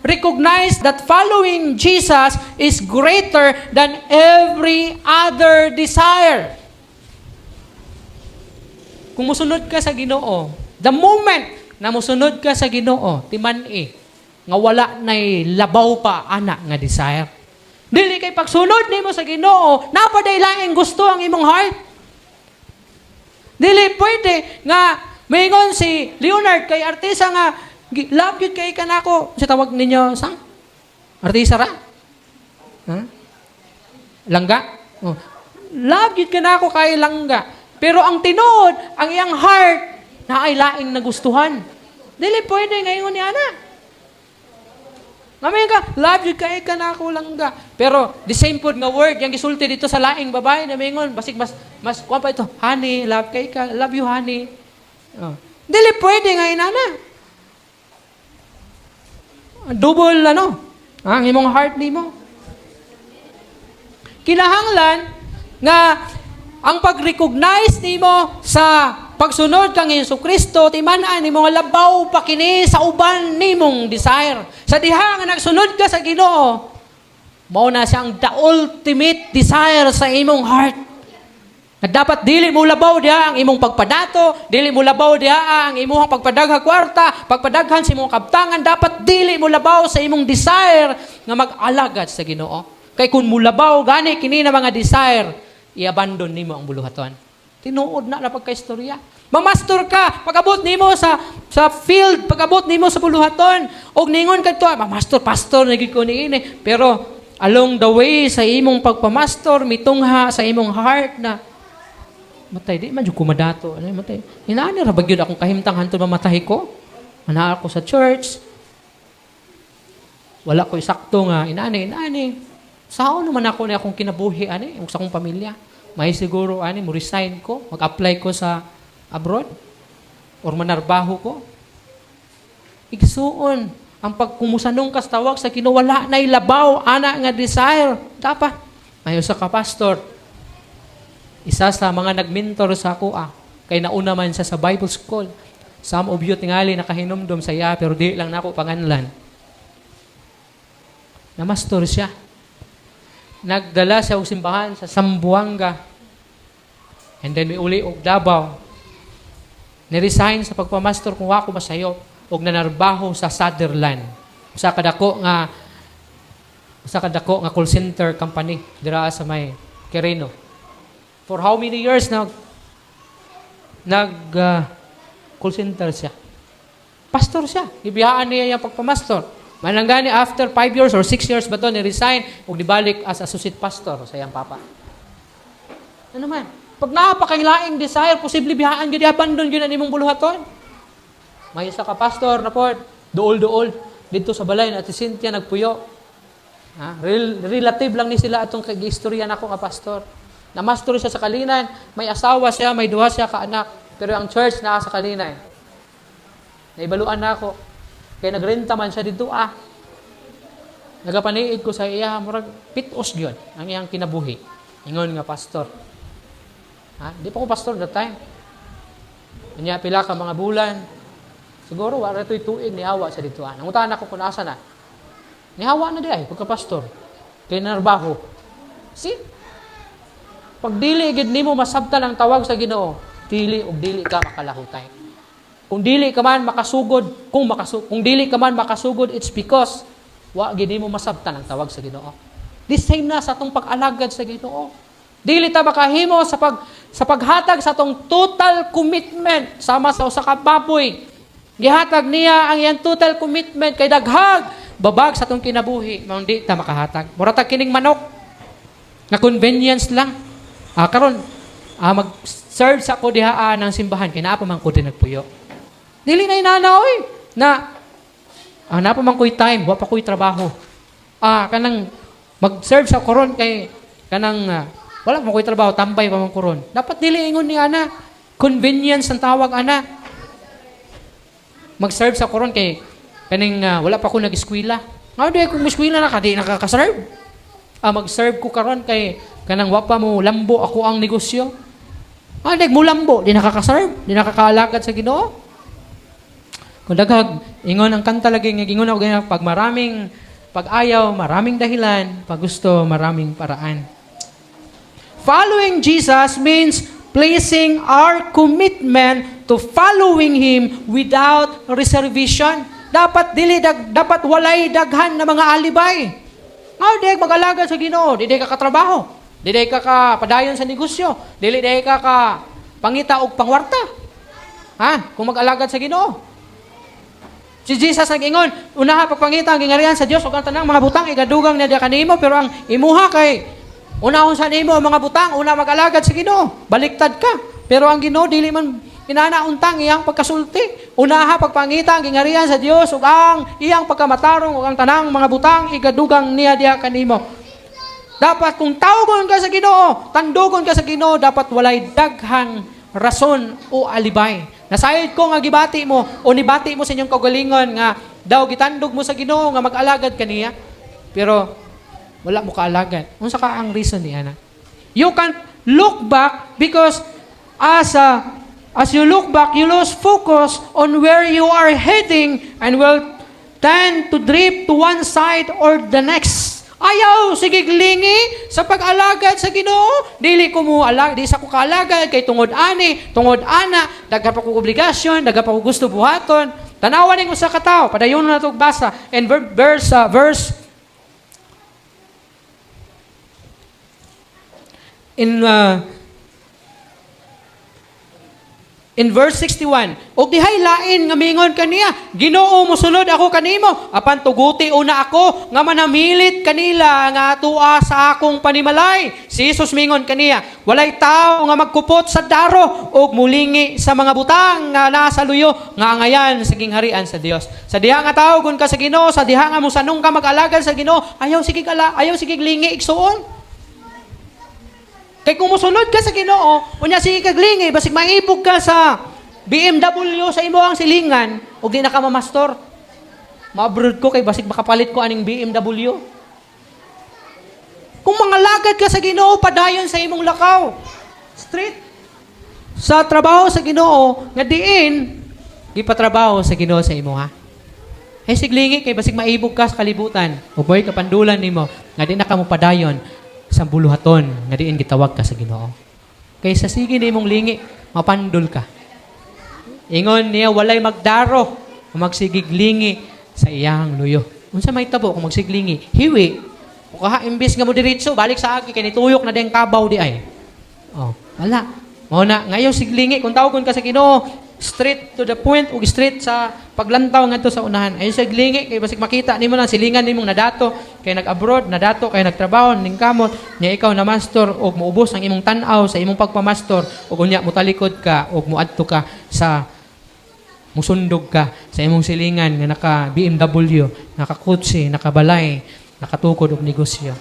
recognize that following Jesus is greater than every other desire. Kung musunod ka sa Ginoo, the moment na musunod ka sa Ginoo, timan-i, nga wala na'y labaw pa, anak nga desire. Dili kay pagsunod nimo sa Ginoo, napaday laing gusto ang imong heart. Dili pwede nga maingon si Leonard kay artista nga love yun kay kanako. Si tawag ninyo sang artista ra? Huh? Langga? Oh. Love yun kanako kay langga. Pero ang tinuod, ang iyang heart na ay laing nagustuhan. Dili pwede ngayon ni ana. Ngayon ka, love you kay ka na ako lang ka. Pero, the same food nga word, yung gisulti dito sa laing babae na mingon, basig mas kuwan pa ito, honey, love kay ka, love you honey. Oh. Dili pwede nga inana. Double, ang imong heart ni mo. Kinahanglan nga, ang pag-recognize ni mo sa pagsunod kang Jesucristo, timan-an ni mga labaw pa kini sa uban nimong desire. Sa diha nga nagsunod ka sa Ginoo, mao na siyang the ultimate desire sa imong heart. At dapat dili mo labaw diha ang imong pagpadato, dili mo labaw diha ang imong pagpadagha kwarta, pagpadaghan sa imong kabtangan, dapat dili mo labaw sa imong desire nga mag-alagad sa Ginoo. Kay kun mo labaw gani kini na mga desire, i-abandon nimo ang buluhaton. Tinuod na pagka-istorya. Mamastor ka, pag-abot nimo sa field, pag-abot nimo sa buluhaton, og ningon kadto, mamastor pastor nagig ko niini. Pero along the way sa imong pagpamastor, mitungha sa imong heart na matay di man jud ko madato, matay. Inaani ra bagyod akong kahimtang hantud mamatay ko. Ana ako sa church. Wala ko sakto nga inaani. Sao naman ako na akong kinabuhi ani, sa akong pamilya. May siguro mo resign ko, mag-apply ko sa abroad or manarbaho ko. Igsuon ang pagkumusanong kas tawag sa kinuwala na ilabaw ana nga desire. Dapat mayo sa kapastor. Isa sa mga nagmentor sa ako kay nauna man siya sa Bible School. Some of you tingali nakahinumdom sa iya pero di lang nako panganlan. Namastor siya. Nagdala siya og simbahan sa Zamboanga. And then may uli og Davao. Ni-resign sa pagpamastor kung wako masayo og nanarbaho sa Sutherland. Sa kadako nga call center company dira sa may Quirino. For how many years call center siya. Pastor siya. Ibiyaan niya yung pagpamastor. Mananggani after 5 years or 6 years ba ito, ni-resign o nibalik as associate pastor sa iyang papa. Ano man? Pag napakailaing desire, posible bihaan yun, abandon yun ang imong buluhaton. May isa ka pastor na po, dool-dool, dito sa balay na si Cynthia nagpuyo. Relative lang ni sila atong kag-istorya na ako nga pastor. Namastor siya sa Kalinan, may asawa siya, may duha siya ka anak, pero ang church na sa Kalinan. Naibaluan na ako. Kaya nagrenta man siya dito, nagapaniid ko sa iya, murag pitos yun, ang iyang kinabuhi. Ingon nga pastor. Di pa ko pastor that time. Kanya pila ka mga bulan. Siguro, wala ito'y tuig, nihawa siya dito. Nangutaan ako kung nasa na. Nihawa na di ay, pagka-pastor. Kaya narbaho. See? Pag dili, gid nimo masabtan ang tawag sa Ginoo, dili o dili ka makalahutay. Kung dili ka man makasugod, kung dili ka man makasugod, it's because wa gid mo masabtan ang tawag sa Ginoo. This same na sa atong pag-alagad sa Ginoo. Dili ta makahimo sa paghatag sa atong total commitment sama sa usa ka baboy. Gihatag niya ang iyang total commitment kay daghag babag sa atong kinabuhi, mao di ta makahatag. Mura ta kining manok na convenience lang. Karon mag-serve sa ko diha ng simbahan kay naa pa man ko din nagpuyo. Dili na inanaoy na pa man ko'y time, wa pa ko'y trabaho. Kanang mag-serve sa koron kay kanang wala pa ko'y trabaho, tambay pa man koron. Dapat dili ingon ni ana, convenience ang tawag ana. Mag-serve sa koron kay kaning wala pa ko nag-eskwela. Di ko mag-eskwela na di nakaka-serve. Mag-serve ko karon kay kanang wa pa mo lambo ako ang negosyo. Di mo lambo, di nakaka-serve, di nakakaalagad sa Ginoo. Kung daghag Ingon ang kanta lagi nga gingon ako ganyan, pag maraming pag-ayaw, maraming dahilan, pag gusto, maraming paraan. Following Jesus means placing our commitment to following Him without reservation. Dapat walay daghan na mga alibay. Di mag-alagad sa Ginoo, di ka katrabaho, di ka padayon sa negosyo, di ka pangita og pangwarta. Kung mag-alagad sa Ginoo. Si Jesus nag-ingon, unaha pagpangita ang gingarihan sa Dios ug ang tanang mga butang igadugang niya kanimo, pero ang imuha kay unahon sa nimo ang mga butang, una mag-alagad sa Ginoo. Baliktad ka. Pero ang Ginoo dili man pinanauntang iyang pagkasulti. Unaha pagpangita ang gingarihan sa Dios ug ang iyang pagkamatarong ug ang tanang mga butang igadugang niya diha kanimo. Dapat kung tawgon ka sa Ginoo, tandugon ka sa Ginoo, dapat walay daghang rason o alibay. Nasayod ko nga gibati mo o nibati mo sa inyong kaugalingon nga daw gitandog mo sa Ginoo nga mag-alagad kaniya. Pero wala mo kaalagad. Unsa ka ang reason niya na? You can look back because as you look back, you lose focus on where you are heading and will tend to drift to one side or the next. Ayaw, sige glingi sa pag-alagad sa Ginoo. Dili ko mo di sa ko kaalagad kay tungod ani, tungod ana, dagha pa ko obligasyon, dagha pa ko gusto buhaton. Tanawan ning usa ka tawo, padayon na tog basa and verse in verse 61, og dihay lain nga mingon kaniya, Ginoo mosunod ako kanimo, apan tuguti una ako nga manamilit kanila nga atua sa akong panimalay. Si Jesus mingon kaniya, walay tao nga magkupot sa daro og mulingi sa mga butang nga nasa luyo nga angayan sa gingharian sa Dios. Sa diha nga tawgon ka sa Ginoo, sa diha nga mosanong ka mag-alagad sa Ginoo, ayaw sige lingi igsuon. Kay kung musunod ka sa Ginoo, unya sige kaglingi, basig maibog ka sa BMW sa imo ang silingan, ug di na ka mamastor. Ma-abroad ko kay basig makapalit ko aning BMW. Kung mangalagad ka sa Ginoo, padayon sa imong lakaw. Straight. Sa trabaho sa Ginoo, nga diin, gipatrabaho sa Ginoo sa imo ha. Ay siglingi kay basig maibog ka sa kalibutan, ug boy kapandulan nimo, nga di na ka mo padayon sa buluhaton nga diin gitawag ka sa Ginoo. Kaysa sige nimong lingi, mapandol ka. Ingon niya walay magdaro, magsigig lingi sa iyang luyo. Unsa may tabo kung magsiglingi? Hiwi. Kung imbis nga mo diretso, balik sa agi kay nituyok na deng kabaw di ay. Wala. Mao na ngayon siglingi kung tawgon ka sa Ginoo, straight to the point ug straight sa paglantaw ngadto sa unahan. Ayon sa glingi kay basig makita nimo lang silingan nimong nadato kay nag-abroad, nadato kay nagtrabaho ning kamot nya ikaw na master og muubos ang imong tan-aw sa imong pagpamaster ug unya mo talikod ka ug muadto ka sa musundog ka sa imong silingan nga naka BMW, naka kutsi, naka balay, nakatukod og negosyo.